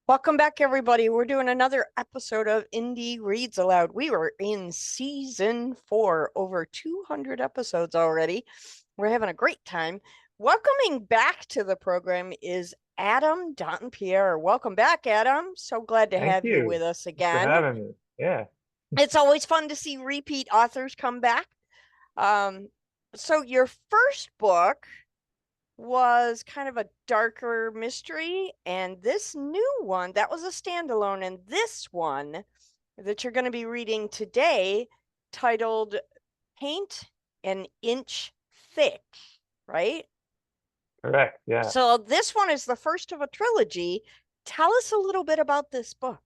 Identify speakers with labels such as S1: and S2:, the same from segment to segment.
S1: Welcome back, everybody. We're doing another episode of Indie Reads Aloud. We were in season 4, over 200 episodes already. We're having a great time. Welcoming back to the program is Adam Dompierre. Welcome back, Adam. So glad to
S2: Thank
S1: have you
S2: you.
S1: with us
S2: Thanks for
S1: again.
S2: having me. Yeah.
S1: It's always fun to see repeat authors come back. Um, so your first book was kind of a darker mystery, and this new one that was a standalone, and this one that you're going to be reading today, titled Paint an Inch Thick, right?
S2: Correct. Yeah.
S1: So this one is the first of a trilogy. Tell us a little bit about this book.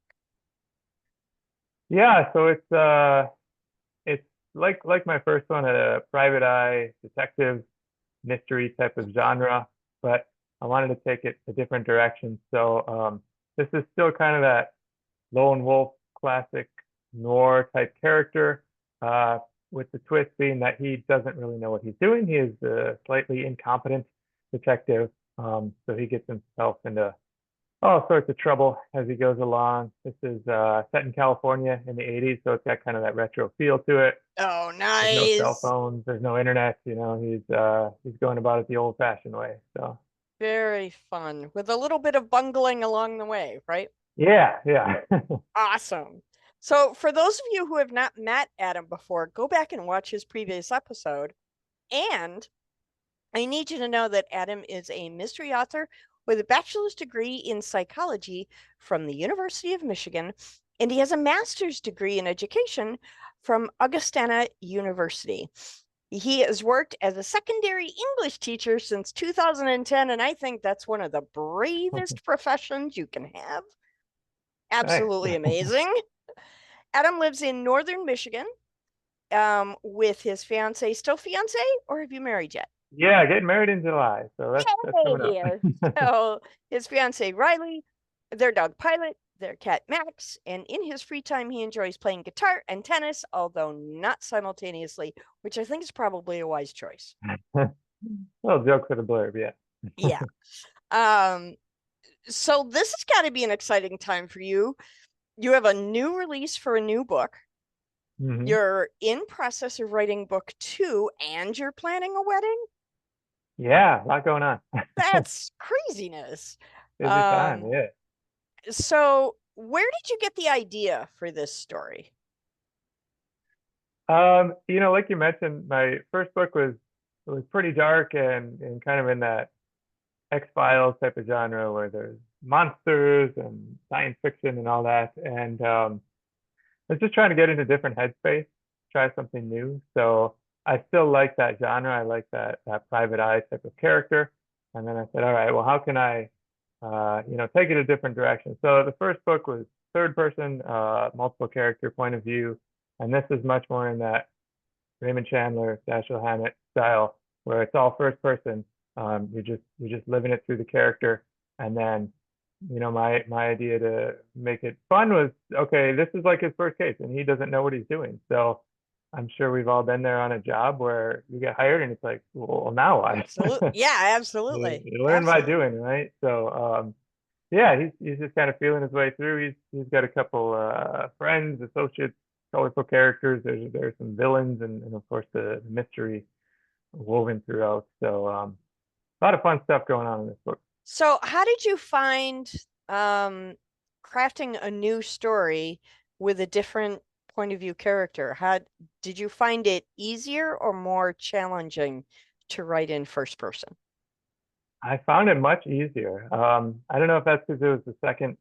S2: Yeah. So it's like my first one, a private eye detective mystery type of genre, but I wanted to take it a different direction. So this is still kind of that lone wolf classic noir type character, uh, with the twist being that he doesn't really know what he's doing. He is a slightly incompetent detective. So he gets himself into all sorts of trouble as he goes along. This is set in California in the 80s, so it's got kind of that retro feel to it.
S1: Oh,
S2: There's no cell
S1: nice.
S2: phones, there's no internet, he's going about it the old-fashioned way. So
S1: Very fun with a little bit of bungling along the way, right?
S2: yeah, yeah.
S1: Awesome. So, for those of you who have not met Adam before, go back and watch his previous episode. And I need you to know that Adam is a mystery author with a bachelor's degree in psychology from the University of Michigan, and he has a master's degree in education from Augustana University. He has worked as a secondary English teacher since 2010, and I think that's one of the bravest professions you can have.
S2: Nice.
S1: Absolutely amazing. Adam lives in northern Michigan with his fiance. Still fiance, or have you married yet?
S2: Yeah, getting married in July, so that's coming up.
S1: Yay! So his fiance Riley, their dog Pilot, their cat Max, and in his free time he enjoys playing guitar and tennis, although not simultaneously, which I think is probably a wise choice.
S2: Little joke for the blurb, yeah.
S1: Yeah. Um, so this has got to be an exciting time for you. You have a new release for a new book.
S2: Hmm.
S1: You're in process of writing book 2 and you're planning a wedding.
S2: Yeah, a lot going on.
S1: That's craziness.
S2: Busy time,
S1: Um,
S2: yeah.
S1: so where did you get the idea for this story?
S2: Like you mentioned, my first book was pretty dark and kind of in that X-Files type of genre where there's monsters and science fiction and all that. And I was just trying to get into different headspace, try something new. So I still like that genre. I like that private eye type of character. And then I said, all right, well, how can I take it a different direction? So the first book was third person, multiple character point of view. And this is much more in that Raymond Chandler, Dashiell Hammett style, where it's all first person. You're just living it through the character, and then my idea to make it fun was, okay, this is like his first case, and he doesn't know what he's doing. So I'm sure we've all been there on a job where you get hired, and it's like, well, now what?
S1: Absolutely. Yeah,
S2: you,
S1: absolutely.
S2: you learn by
S1: Absolutely.
S2: doing, right? So yeah, he's just kind of feeling his way through. He's got a couple friends, associates, colorful characters. There's some villains and of course the mystery woven throughout. So a lot of fun stuff going on in this book.
S1: So how did you find um crafting a new story with a different point of view character? How did you find it easier or more challenging to write in first person?
S2: I found it much easier. I don't know if that's because it was the second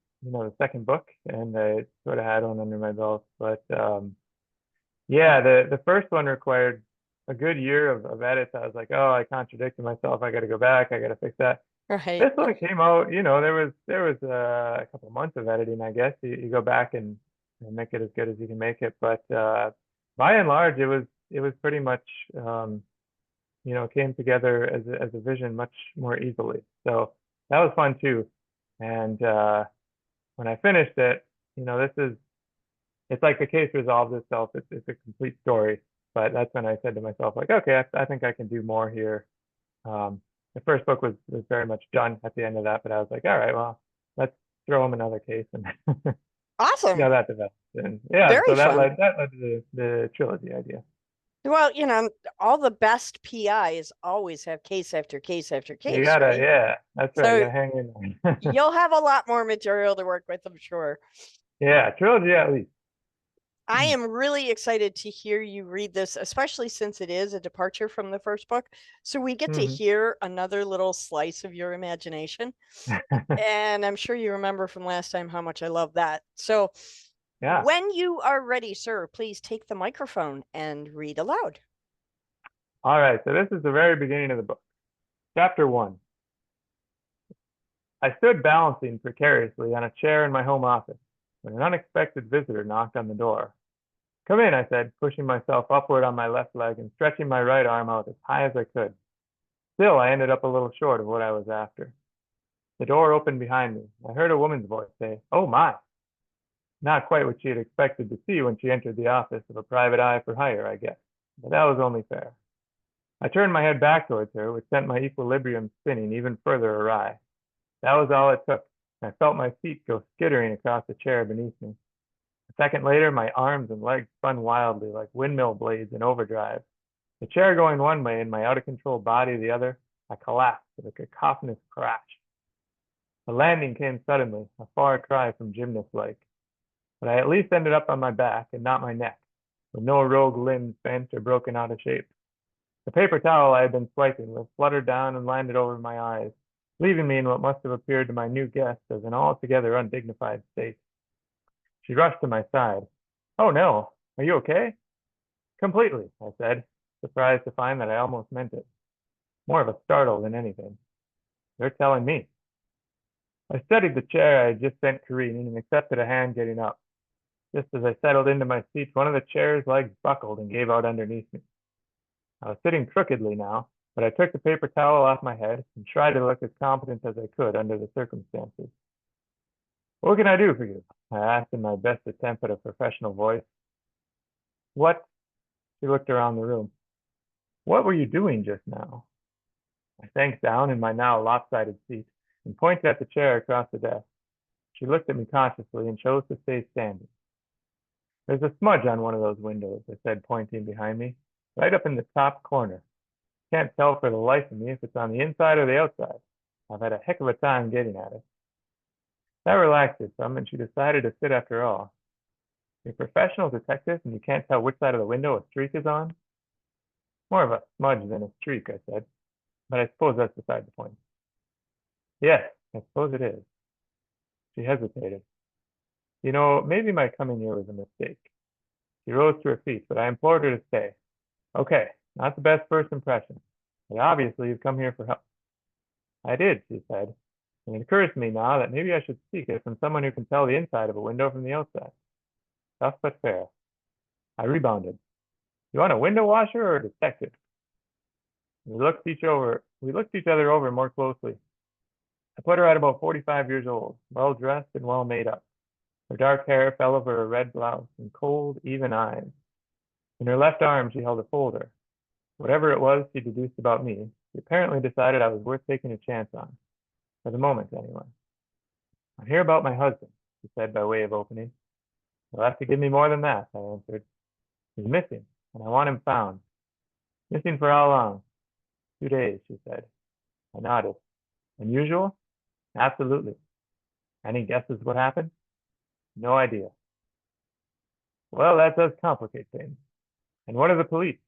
S2: book, and I sort of had one under my belt. But yeah, the first one required a good year of edits. I was like, oh, I contradicted myself. I got to go back. I got to fix that.
S1: Right.
S2: This one came out, there was a couple months of editing, I guess. You go back and make it as good as you can make it. But by and large, it was pretty much came together as a vision much more easily. So that was fun too. And when I finished it, it's like the case resolves itself. It's a complete story. But that's when I said to myself, like, okay, I think I can do more here. um, the first book was very much done at the end of that, but I was like, all right, well, let's throw them in another case and see how
S1: Awesome.
S2: that develops. And yeah,
S1: Very
S2: so that
S1: fun.
S2: led to the trilogy idea.
S1: Well, all the best PIs always have case after case after
S2: You
S1: case,
S2: gotta,
S1: right?
S2: yeah, that's right. You
S1: So
S2: gotta hang in there.
S1: you'll have a lot more material to work with, I'm sure.
S2: Yeah, trilogy at least.
S1: I am really excited to hear you read this, especially since it is a departure from the first book. So we get to
S2: Mhm.
S1: hear another little slice of your imagination. And I'm sure you remember from last time how much I love that. So
S2: Yeah.
S1: when you are ready, sir, please take the microphone and read aloud.
S2: All right. So this is the very beginning of the book. Chapter 1. I stood balancing precariously on a chair in my home office when an unexpected visitor knocked on the door. Come in, I said, pushing myself upward on my left leg and stretching my right arm out as high as I could. Still, I ended up a little short of what I was after. The door opened behind me. I heard a woman's voice say, "Oh my." Not quite what she had expected to see when she entered the office of a private eye for hire, I guess. But that was only fair. I turned my head back towards her, which sent my equilibrium spinning even further awry. That was all it took. I felt my feet go skittering across the chair beneath me. A second later, my arms and legs spun wildly like windmill blades in overdrive. The chair going one way and my out-of-control body the other, I collapsed with a cacophonous crash. The landing came suddenly, a far cry from gymnast-like. But I at least ended up on my back and not my neck, with no rogue limbs bent or broken out of shape. The paper towel I had been swiping with fluttered down and landed over my eyes, leaving me in what must have appeared to my new guest as an altogether undignified state. She rushed to my side. "Oh no, are you okay?" "Completely," I said, surprised to find that I almost meant it. More of a startle than anything. "You're telling me." I studied the chair I had just sent careening and accepted a hand getting up. Just as I settled into my seat, one of the chair's legs buckled and gave out underneath me. I was sitting crookedly now, but I took the paper towel off my head and tried to look as competent as I could under the circumstances. "What can I do for you?" I asked in my best attempt at a professional voice. "What?" She looked around the room. "What were you doing just now?" I sank down in my now lopsided seat and pointed at the chair across the desk. She looked at me cautiously and chose to stay standing. "There's a smudge on one of those windows," I said, pointing behind me, "right up in the top corner. Can't tell for the life of me if it's on the inside or the outside. I've had a heck of a time getting at it." That relaxed her some, and she decided to sit after all. "You're a professional detective and you can't tell which side of the window a streak is on?" "More of a smudge than a streak," I said, "but I suppose that's beside the point." "Yes, I suppose it is." She hesitated. "You know, maybe my coming here was a mistake." She rose to her feet, but I implored her to stay. "Okay, not the best first impression, but obviously you've come here for help." "I did," she said, "and it occurs to me now that maybe I should seek it from someone who can tell the inside of a window from the outside." Tough but fair. I rebounded. "You want a window washer or a detective?" We looked each other over more closely. I put her at about 45 years old, well dressed and well made up. Her dark hair fell over her red blouse and cold, even eyes. In her left arm she held a folder. Whatever it was she deduced about me, she apparently decided I was worth taking a chance on, for the moment anyway. "I'm here about my husband," she said by way of opening. "You'll have to give me more than that," I answered. "He's missing, and I want him found." "Missing for how long?" "2 days," she said. I nodded. "Unusual?" "Absolutely." "Any guesses what happened?" "No idea." "Well, that does complicate things. And what are the police?"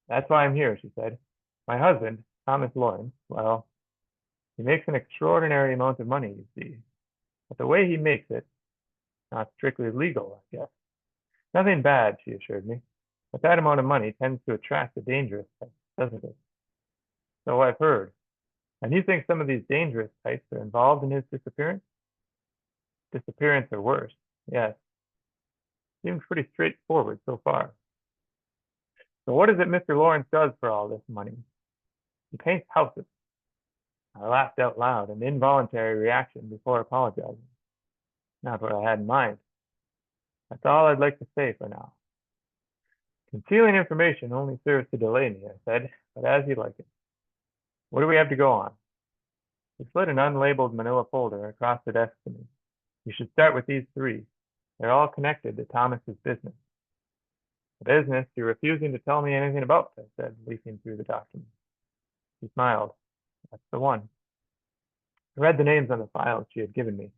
S2: "That's why I'm here," she said. "My husband, Thomas Lawrence, well, he makes an extraordinary amount of money, you see. But the way he makes it, not strictly legal, I guess. Nothing bad," she assured me. "But that amount of money tends to attract the dangerous types, doesn't it?" "So I've heard. And you think some of these dangerous types are involved in his disappearance?" "Disappearance or worse, yes. Seems pretty straightforward so far." "So what is it Mr. Lawrence does for all this money?" "He paints houses." I laughed out loud, an involuntary reaction before apologizing. Not what I had in mind. "That's all I'd like to say for now." "Concealing information only serves to delay me," I said, "but as you like it. What do we have to go on?" He slid an unlabeled manila folder across the desk to me. You should start with these three. They're all connected to Thomas's business. The business you're refusing to tell me anything about, I said, leafing through the document. She smiled. That's the one. I read the names on the files she had given me.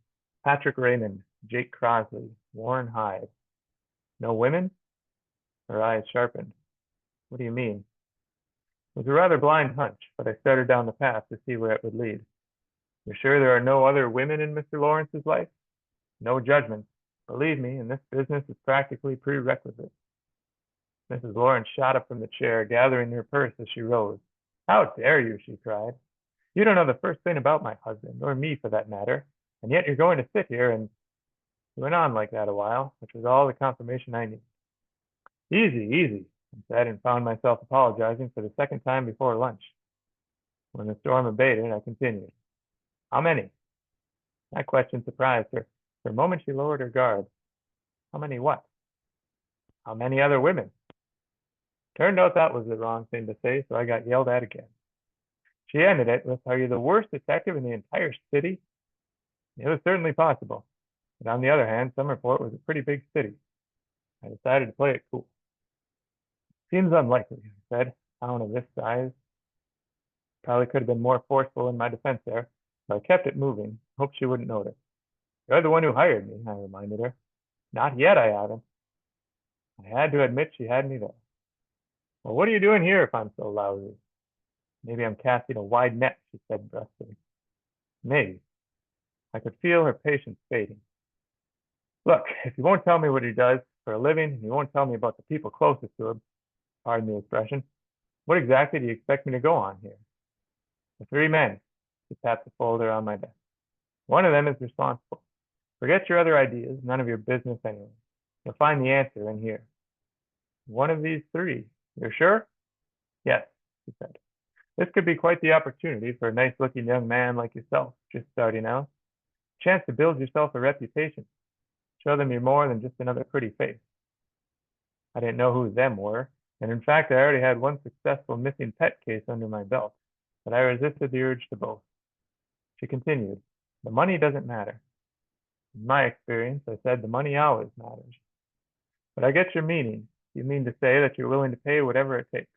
S2: Patrick Raymond, Jake Crosley, Warren Hyde. No women? Her eyes sharpened. What do you mean? It was a rather blind hunch, but I started down the path to see where it would lead. You're sure there are no other women in Mr. Lawrence's life? No judgment. Believe me, in this business it's practically prerequisite. Mrs. Lawrence shot up from the chair, gathering her purse as she rose. How dare you, she cried. You don't know the first thing about my husband, or me for that matter, and yet you're going to sit here and... She went on like that a while, which was all the confirmation I needed. Easy, easy, I said, and found myself apologizing for the second time before lunch. When the storm abated, I continued. How many? That question surprised her. For a moment, she lowered her guard. How many what? How many other women? Turned out that was the wrong thing to say, so I got yelled at again. She ended it with, are you the worst detective in the entire city? It was certainly possible. But on the other hand, Summerport was a pretty big city. I decided to play it cool. Seems unlikely, I said. A town of this size. Probably could have been more forceful in my defense there, but I kept it moving. Hoped she wouldn't notice. You're the one who hired me, I reminded her. Not yet, I added. I had to admit she had me there. Well, what are you doing here if I'm so lousy? Maybe I'm casting a wide net, she said brusquely. Maybe. I could feel her patience fading. Look, if you won't tell me what he does for a living, and you won't tell me about the people closest to him, pardon the expression, what exactly do you expect me to go on here? The three men, she tapped the folder on my desk. One of them is responsible. Forget your other ideas, none of your business anyway. You'll find the answer in here. One of these three. You're sure? Yes, she said. This could be quite the opportunity for a nice-looking young man like yourself, just starting out. Chance to build yourself a reputation. Show them you're more than just another pretty face. I didn't know who them were, and in fact, I already had one successful missing pet case under my belt, but I resisted the urge to boast. She continued, the money doesn't matter. In my experience, I said the money always matters. But I get your meaning. You mean to say that you're willing to pay whatever it takes.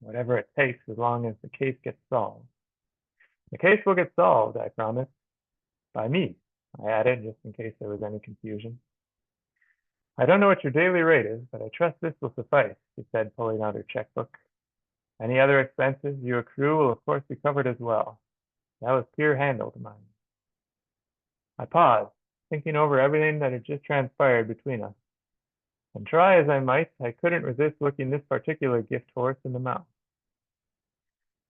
S2: Whatever it takes, as long as the case gets solved. The case will get solved, I promise. By me, I added, just in case there was any confusion. I don't know what your daily rate is, but I trust this will suffice, she said, pulling out her checkbook. Any other expenses you accrue will of course be covered as well. That was pure handle to mine. I paused, thinking over everything that had just transpired between us. And try as I might, I couldn't resist looking this particular gift horse in the mouth.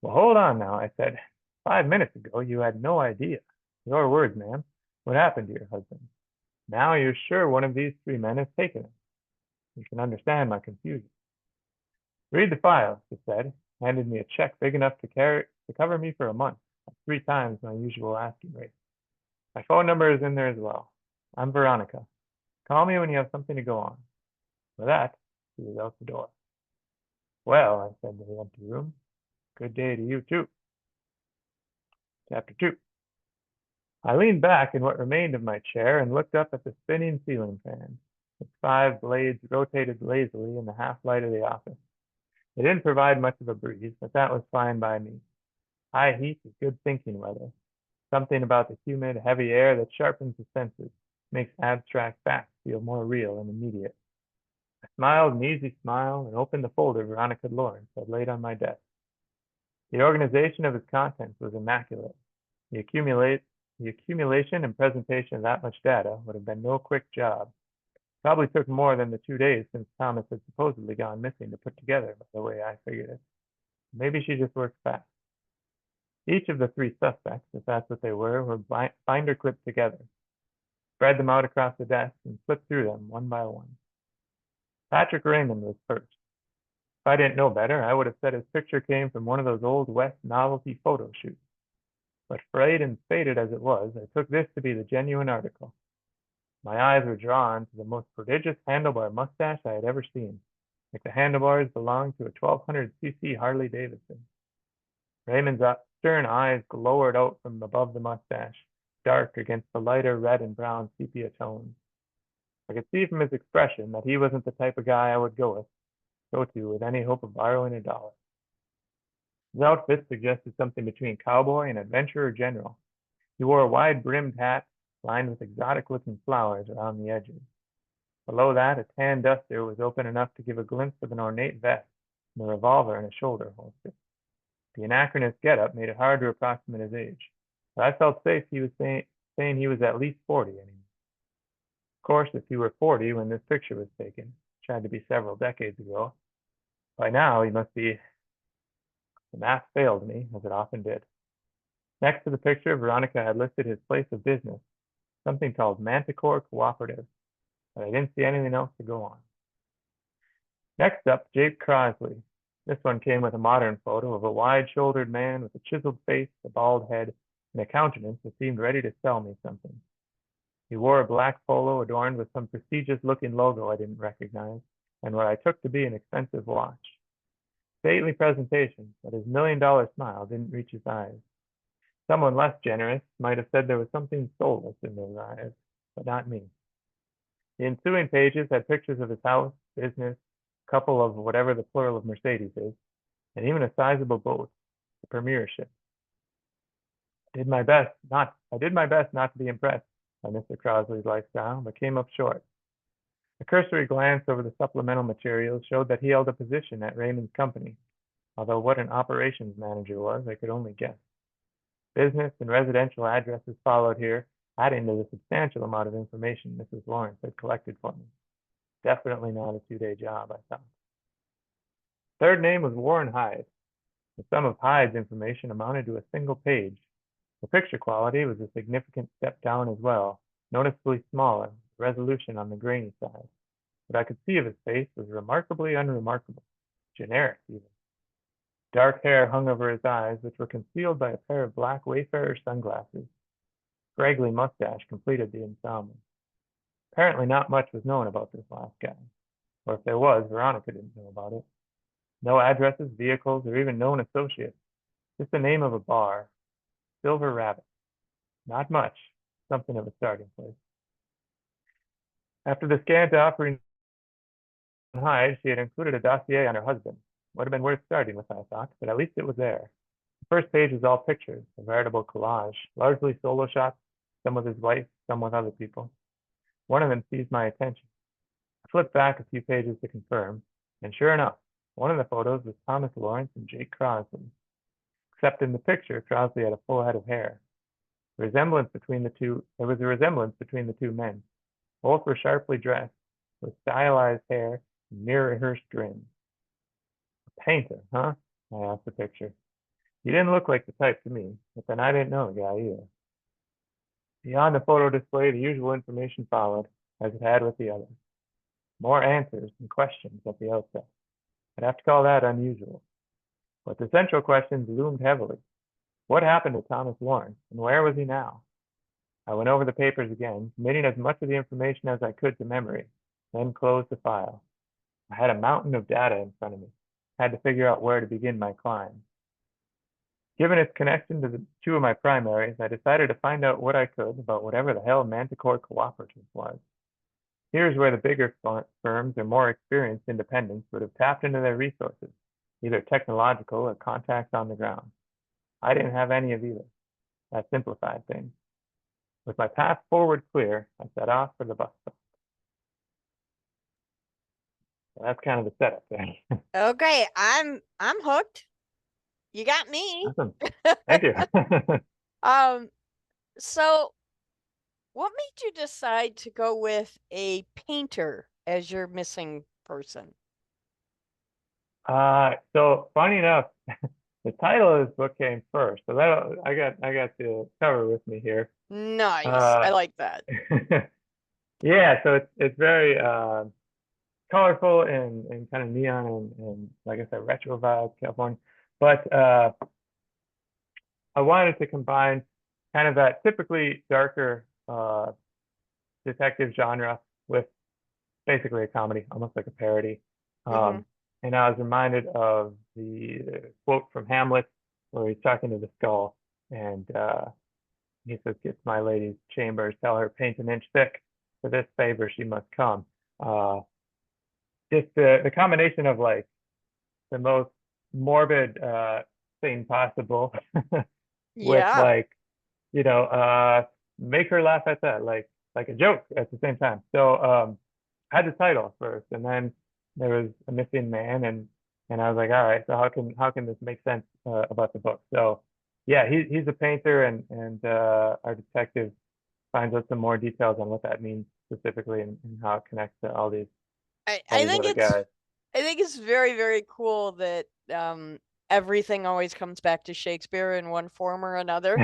S2: Well, hold on now, I said. 5 minutes ago, you had no idea. Your words, ma'am. What happened to your husband? Now you're sure one of these three men has taken him. You can understand my confusion. Read the file, she said, handed me a check big enough to cover me for a month, at 3 times my usual asking rate. My phone number is in there as well. I'm Veronica. Call me when you have something to go on. With that, she was out the door. Well, I said to the empty room, good day to you too. Chapter 2. I leaned back in what remained of my chair and looked up at the spinning ceiling fan. Its 5 blades rotated lazily in the half-light of the office. It didn't provide much of a breeze, but that was fine by me. High heat is good thinking weather. Something about the humid, heavy air that sharpens the senses, makes abstract facts feel more real and immediate. I smiled an easy smile and opened the folder Veronica Lawrence had laid on my desk. The organization of its contents was immaculate. The accumulation and presentation of that much data would have been no quick job. Probably took more than the 2 days since Thomas had supposedly gone missing to put together, by the way I figured it. Maybe she just worked fast. Each of the 3 suspects, if that's what they were binder clipped together. Spread them out across the desk and flipped through them one by one. Patrick Raymond was first. If I didn't know better, I would have said his picture came from one of those old West novelty photo shoots. But frayed and faded as it was, I took this to be the genuine article. My eyes were drawn to the most prodigious handlebar mustache I had ever seen, like the handlebars belonged to a 1200cc Harley Davidson. Raymond's stern eyes glowered out from above the mustache, dark against the lighter red and brown sepia tones. I could see from his expression that he wasn't the type of guy I would go to with any hope of borrowing $1. His outfit suggested something between cowboy and adventurer general. He wore a wide-brimmed hat lined with exotic-looking flowers around the edges. Below that, a tan duster was open enough to give a glimpse of an ornate vest and a revolver in a shoulder holster. The anachronist getup made it hard to approximate his age, but I felt safe he was saying he was at least 40 anyway. Of course, if he were 40 when this picture was taken, which had to be several decades ago, by now he must be. The math failed me, as it often did. Next to the picture, Veronica had listed his place of business, something called Manticore Cooperative, but I didn't see anything else to go on. Next up, Jake Crosley. This one came with a modern photo of a wide-shouldered man with a chiseled face, a bald head, and a countenance that seemed ready to sell me something. He wore a black polo adorned with some prestigious-looking logo I didn't recognize, and what I took to be an expensive watch. Stately presentation, but his $1 million smile didn't reach his eyes. Someone less generous might have said there was something soulless in those eyes, but not me. The ensuing pages had pictures of his house, business, a couple of whatever the plural of Mercedes is, and even a sizable boat, the premiership. I did my best not to be impressed by Mr. Crosley's lifestyle, but came up short. A cursory glance over the supplemental materials showed that he held a position at Raymond's company, although what an operations manager was, I could only guess. Business and residential addresses followed here, adding to the substantial amount of information Mrs. Lawrence had collected for me. Definitely not a 2-day job, I thought. Third name was Warren Hyde. The sum of Hyde's information amounted to a single page. The picture quality was a significant step down as well, noticeably smaller, resolution on the grainy side. What I could see of his face was remarkably unremarkable, generic even. Dark hair hung over his eyes, which were concealed by a pair of black Wayfarer sunglasses. Scraggly mustache completed the ensemble. Apparently not much was known about this last guy, or if there was, Veronica didn't know about it. No addresses, vehicles, or even known associates. Just the name of a bar, Silver Rabbit. Not much, something of a starting place. After the scant offering on Hyde, she had included a dossier on her husband. Would have been worth starting with, I thought, but at least it was there. The first page was all pictures, a veritable collage, largely solo shots, some with his wife, some with other people. One of them seized my attention. I flipped back a few pages to confirm, and sure enough, one of the photos was Thomas Lawrence and Jake Crosley. Except in the picture, Crosley had a full head of hair. There was a resemblance between the two men. Both were sharply dressed, with stylized hair and mirror-rehearsed grins. A painter, huh? I asked the picture. He didn't look like the type to me, but then I didn't know the guy either. Beyond the photo display, the usual information followed, as it had with the others. More answers and questions at the outset. I'd have to call that unusual. But the central questions loomed heavily. What happened to Thomas Lawrence, and where was he now? I went over the papers again, committing as much of the information as I could to memory, then closed the file. I had a mountain of data in front of me. I had to figure out where to begin my climb. Given its connection to the two of my primaries, I decided to find out what I could about whatever the hell Manticore Cooperative was. Here's where the bigger firms or more experienced independents would have tapped into their resources, either technological or contacts on the ground. I didn't have any of either. That simplified things. With my path forward clear, I set off for the bus stop. So that's kind of the setup there.
S1: Okay, I'm hooked. You got me.
S2: Awesome. Thank you.
S1: So what made you decide to go with a painter as your missing person?
S2: So funny enough, the title of this book came first, so that I got the cover with me here.
S1: Nice. I like that.
S2: Yeah, so it's very colorful and kind of neon and like I said, retro vibe, California. But I wanted to combine kind of that typically darker detective genre with basically a comedy, almost like a parody. And I was reminded of the quote from Hamlet where he's talking to the skull, and he says, "Gets my lady's chambers, tell her paint an inch thick. For this favor she must come." Uh, just the combination of like the most morbid thing possible with
S1: Yeah.
S2: like, make her laugh at that, like a joke at the same time. So I had the title first, and then there was a missing man, and I was like, all right, so how can this make sense about the book? So yeah, he's a painter, and our detective finds out some more details on what that means specifically, and how it connects to
S1: I,
S2: all
S1: I
S2: these
S1: think
S2: other
S1: it's
S2: guys.
S1: I think it's very, very cool that everything always comes back to Shakespeare in one form or another.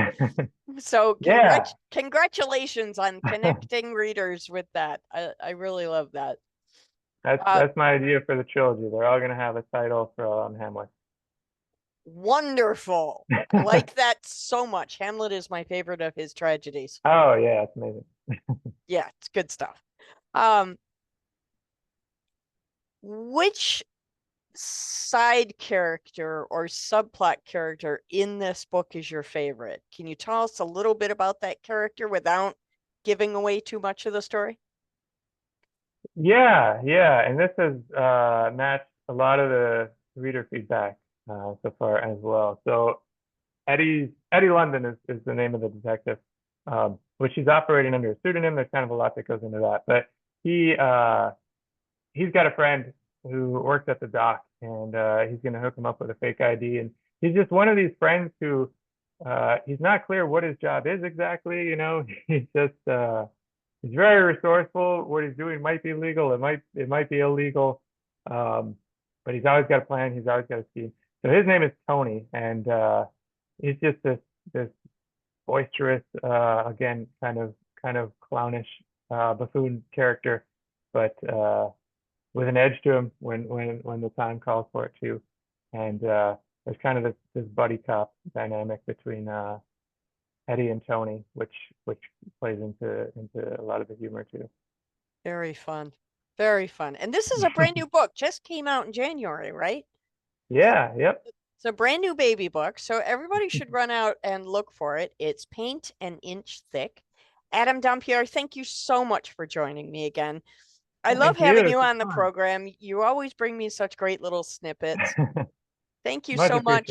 S1: So
S2: Yeah,
S1: congratulations on connecting readers with that. I really love that.
S2: that's
S1: Uh,
S2: that's my idea for the trilogy. They're all gonna have a title from Hamlet.
S1: Wonderful. I like that so much. Hamlet is my favorite of his tragedies.
S2: Oh yeah, it's amazing.
S1: Yeah, it's good stuff. Um, which side character or subplot character in this book is your favorite? Can you tell us a little bit about that character without giving away too much of the story?
S2: Yeah, yeah, and this has matched a lot of the reader feedback so far as well. So Eddie London is the name of the detective, which he's operating under a pseudonym. There's kind of a lot that goes into that, but he he's got a friend who works at the dock, and he's going to hook him up with a fake ID. And he's just one of these friends who he's not clear what his job is exactly. He's just he's very resourceful. What he's doing might be legal. It might be illegal. Um, but he's always got a plan. He's always got a scheme. So his name is Tony, and he's just this boisterous, again, kind of clownish buffoon character, but with an edge to him when the time calls for it too. And there's kind of this buddy cop dynamic between Eddie and Tony, which plays into a lot of the humor too.
S1: Very fun. Very fun. And this is a brand new book, just came out in January, right?
S2: Yeah, yep.
S1: It's a brand new baby book, so everybody should run out and look for it. It's Paint an Inch Thick. Adam Dompierre, thank you so much for joining me again. I love
S2: Thank you.
S1: having
S2: This
S1: you
S2: is
S1: on the
S2: fun.
S1: program. You always bring me such great little snippets. Thank you
S2: Much
S1: so much.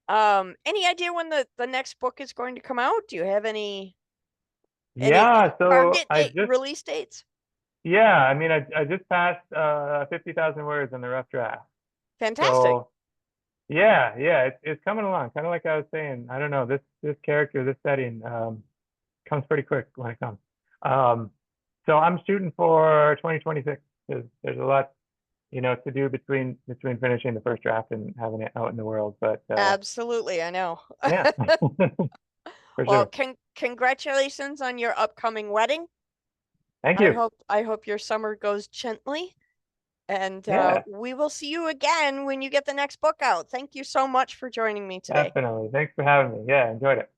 S2: appreciated.
S1: Any idea when the next book is going to come out? Do you have any
S2: Yeah, so
S1: target date release dates?
S2: I mean, I just passed 50,000 words in the rough draft.
S1: Fantastic.
S2: So yeah, it's coming along. Kind of like I was saying, I don't know, this character, this setting, comes pretty quick when it comes. Um, so I'm shooting for 2026. There's a lot, to do between finishing the first draft and having it out in the world. But
S1: Absolutely, I know.
S2: yeah, for
S1: Well,
S2: sure.
S1: congratulations on your upcoming wedding.
S2: Thank
S1: I
S2: you.
S1: hope I hope your summer goes gently, and
S2: Yeah,
S1: we will see you again when you get the next book out. Thank you so much for joining me today.
S2: definitely. Thanks for having me. Yeah, enjoyed it.